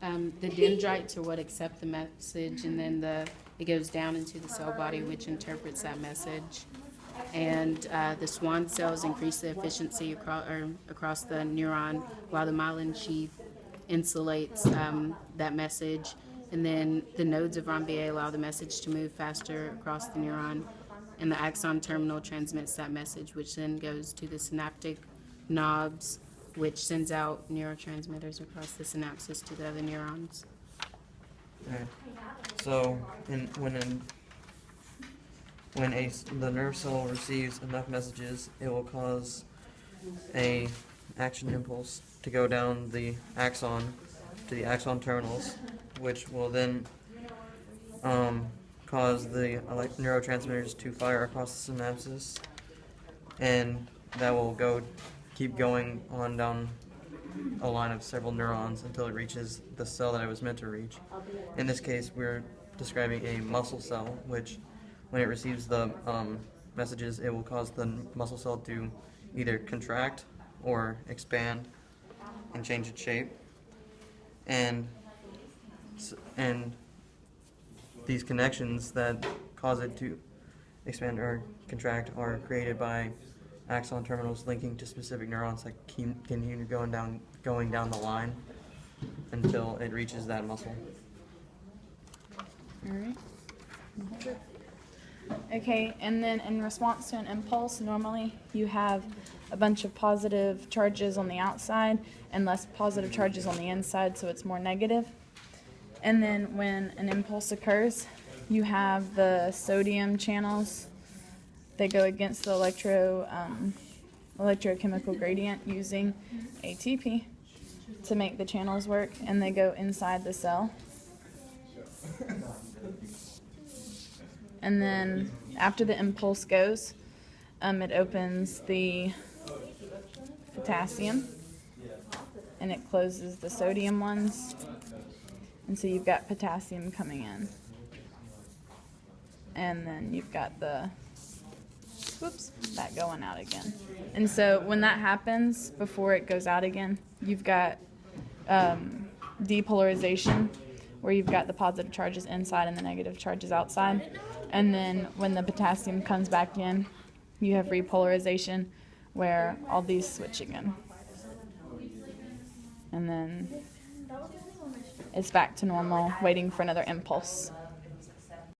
The dendrites are what accept the message, and then it goes down into the cell body, which interprets that message. And the Schwann cells increase the efficiency across the neuron, while the myelin sheath insulates that message. And then the nodes of Rambier allow the message to move faster across the neuron, and the axon terminal transmits that message, which then goes to the synaptic knobs, which sends out neurotransmitters across the synapses to the other neurons. Okay. So, the nerve cell receives enough messages, it will cause a action impulse to go down the axon to the axon terminals, which will then cause the neurotransmitters to fire across the synapses, and that will keep going on down a line of several neurons until it reaches the cell that it was meant to reach. In this case, we're describing a muscle cell, which, when it receives the messages, it will cause the muscle cell to either contract or expand and change its shape. And these connections that cause it to expand or contract are created by axon terminals linking to specific neurons that continue going down the line until it reaches that muscle. All right. Okay, and then in response to an impulse, normally you have a bunch of positive charges on the outside and less positive charges on the inside, so it's more negative. And then when an impulse occurs, you have the sodium channels. They go against the electrochemical gradient using ATP to make the channels work, and they go inside the cell. And then after the impulse goes, it opens the potassium and it closes the sodium ones. And so you've got potassium coming in. And then you've got that going out again. And so when that happens, before it goes out again, you've got depolarization, where you've got the positive charges inside and the negative charges outside. And then when the potassium comes back in, you have repolarization, where all these switch again. And then it's back to normal, waiting for another impulse.